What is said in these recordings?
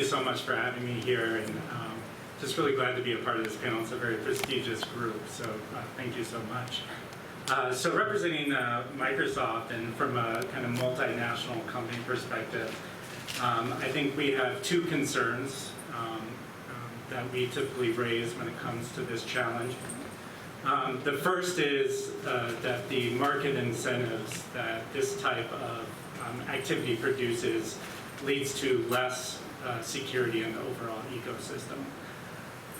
you so much for having me here, and just really glad to be a part of this panel. It's a very prestigious group, so thank you so much. So representing Microsoft, and from a kind of multinational company perspective, I think we have two concerns that we typically raise when it comes to this challenge. The first is that the market incentives that this type of activity produces leads to less security in the overall ecosystem.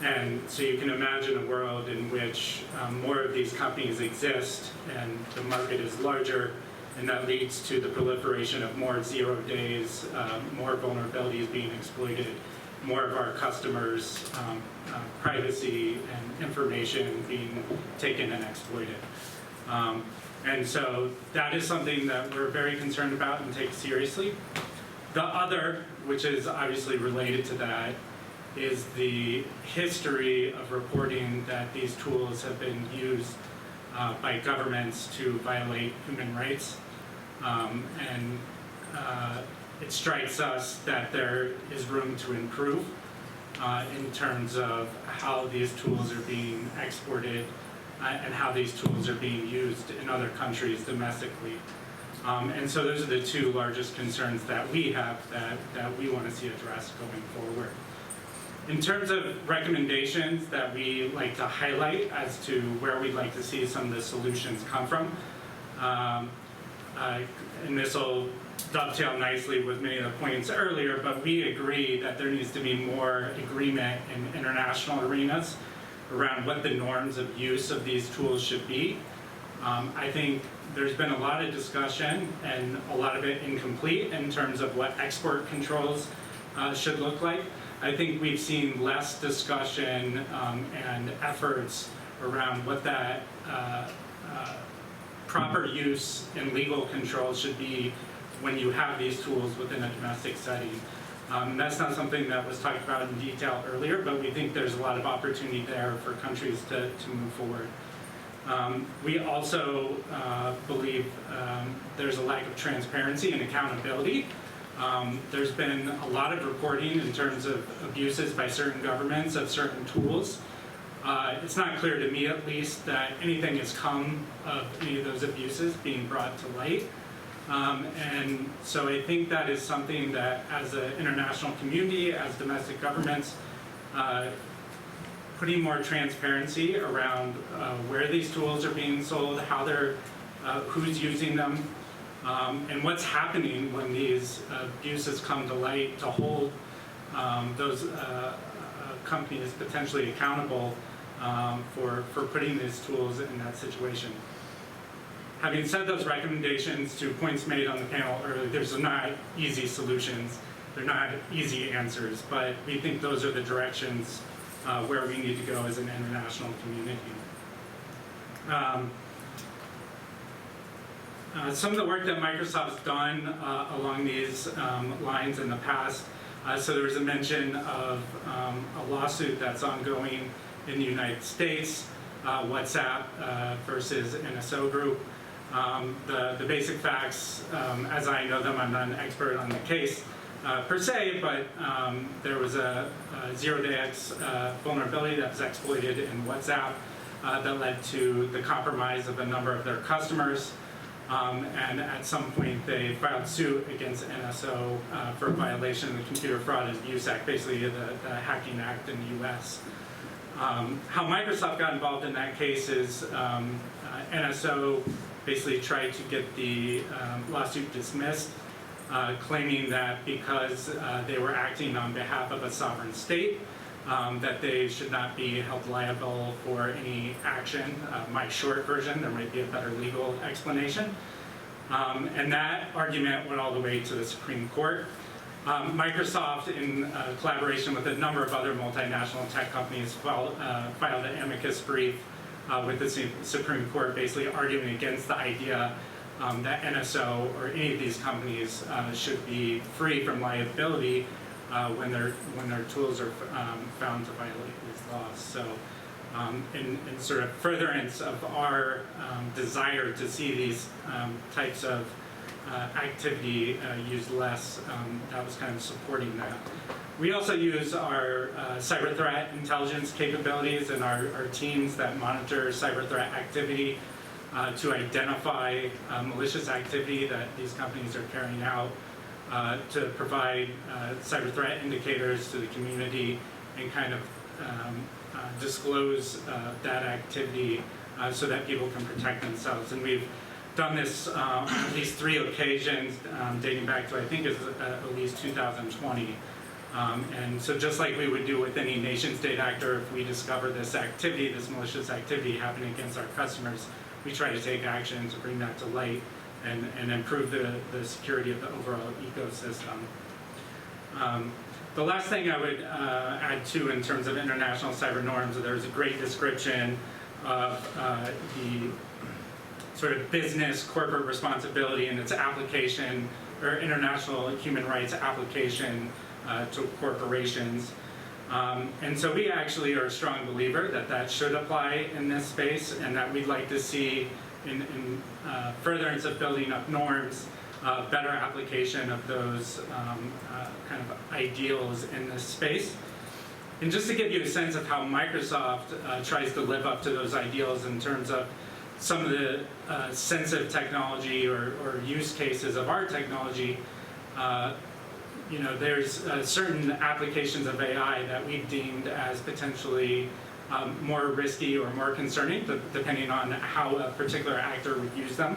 And so you can imagine a world in which more of these companies exist and the market is larger, and that leads to the proliferation of more 0 days, more vulnerabilities being exploited, more of our customers' privacy and information being taken and exploited. And so that is something that we're very concerned about and take seriously. The other, which is obviously related to that, is the history of reporting that these tools have been used by governments to violate human rights. It strikes us that there is room to improve in terms of how these tools are being exported and how these tools are being used in other countries domestically. And so those are the two largest concerns that we have that we want to see addressed going forward. In terms of recommendations that we like to highlight as to where we'd like to see some of the solutions come from, and this will dovetail nicely with many of the points earlier, but we agree that there needs to be more agreement in international arenas around what the norms of use of these tools should be. I think there's been a lot of discussion, and a lot of it incomplete, in terms of what export controls should look like. I think we've seen less discussion and efforts around what that proper use and legal controls should be when you have these tools within a domestic setting. That's not something that was talked about in detail earlier, but we think there's a lot of opportunity there for countries to move forward. We also believe there's a lack of transparency and accountability. There's been a lot of reporting in terms of abuses by certain governments of certain tools. It's not clear to me, at least, that anything has come of any of those abuses being brought to light. And so I think that is something that, as an international community, as domestic governments, putting more transparency around where these tools are being sold, how they're, who's using them, and what's happening when these abuses come to light, to hold those companies potentially accountable for putting these tools in that situation. Having said those recommendations, to points made on the panel earlier, there's not easy solutions, they're not easy answers, but we think those are the directions where we need to go as an international community. Some of the work that Microsoft's done along these lines in the past, so there was a mention of a lawsuit that's ongoing in the United States, WhatsApp versus NSO Group. The basic facts, as I know them, I'm not an expert on the case per se, but there was a 0-day vulnerability that was exploited in WhatsApp that led to the compromise of a number of their customers. And at some point they filed suit against NSO for violation of the Computer Fraud and Abuse Act, basically the Hacking Act in the US. How Microsoft got involved in that case is NSO basically tried to get the lawsuit dismissed, claiming that because they were acting on behalf of a sovereign state, that they should not be held liable for any action. My short version, there might be a better legal explanation. And that argument went all the way to the Supreme Court. Microsoft, in collaboration with a number of other multinational tech companies, filed an amicus brief with the Supreme Court, basically arguing against the idea that NSO or any of these companies should be free from liability when their tools are found to violate these laws. So in sort of furtherance of our desire to see these types of activity used less, that was kind of supporting that. We also use our cyber threat intelligence capabilities and our teams that monitor cyber threat activity to identify malicious activity that these companies are carrying out, to provide cyber threat indicators to the community and kind of disclose that activity so that people can protect themselves. And we've done this on at least 3 occasions, dating back to, I think, at least 2020. And so just like we would do with any nation-state actor, if we discover this activity, this malicious activity happening against our customers, we try to take action to bring that to light and improve the security of the overall ecosystem. The last thing I would add too in terms of international cyber norms, there's a great description of the sort of business corporate responsibility and its application, or international human rights application to corporations. And so we actually are a strong believer that that should apply in this space, and that we'd like to see in furtherance of building up norms, better application of those kind of ideals in this space. And just to give you a sense of how Microsoft tries to live up to those ideals in terms of some of the sensitive technology or use cases of our technology, you know, there's certain applications of AI that we've deemed as potentially more risky or more concerning, depending on how a particular actor would use them.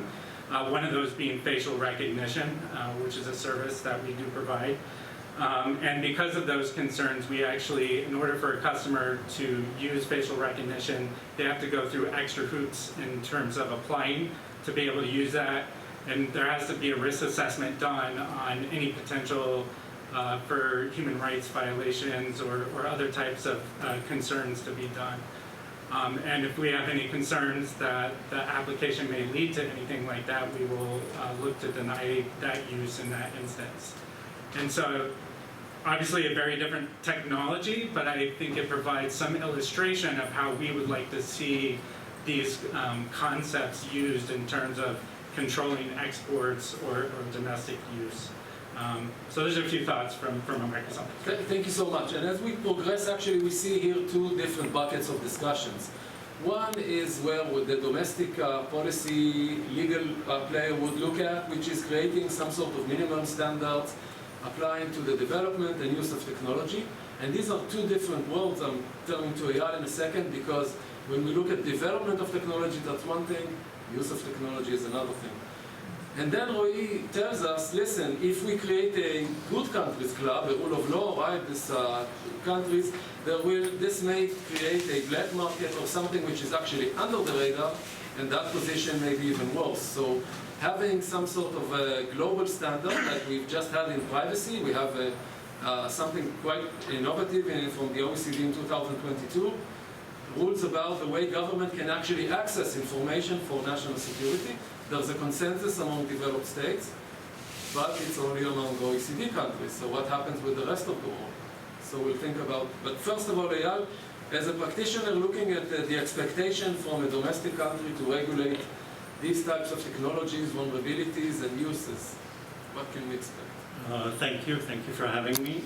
One of those being facial recognition, which is a service that we do provide. And because of those concerns, we actually, in order for a customer to use facial recognition, they have to go through extra hoops in terms of applying to be able to use that. And there has to be a risk assessment done on any potential for human rights violations or other types of concerns to be done. And if we have any concerns that the application may lead to anything like that, we will look to deny that use in that instance. And so, obviously a very different technology, but I think it provides some illustration of how we would like to see these concepts used in terms of controlling exports or domestic use. So those are a few thoughts from a Microsoft. Thank you so much. And as we progress, actually, we see here 2 different buckets of discussions. One is where the domestic policy legal player would look at, which is creating some sort of minimum standards applying to the development and use of technology. And these are 2 different worlds. I'm turning to Eyal in a second, because when we look at development of technology, that's one thing, use of technology is another thing. And then Roy tells us, listen, if we create a good countries club, a rule of law, right, this countries, this may create a black market or something which is actually under the radar, and that position may be even worse. So having some sort of a global standard like we've just had in privacy, we have something quite innovative from the OECD in 2022, rules about the way government can actually access information for national security. There's a consensus among developed states, but it's only among OECD countries. So what happens with the rest of the world? So we'll think about, but first of all, Eyal, as a practitioner looking at the expectation from a domestic country to regulate these types of technologies, vulnerabilities, and uses, what can we expect? Thank you for having me.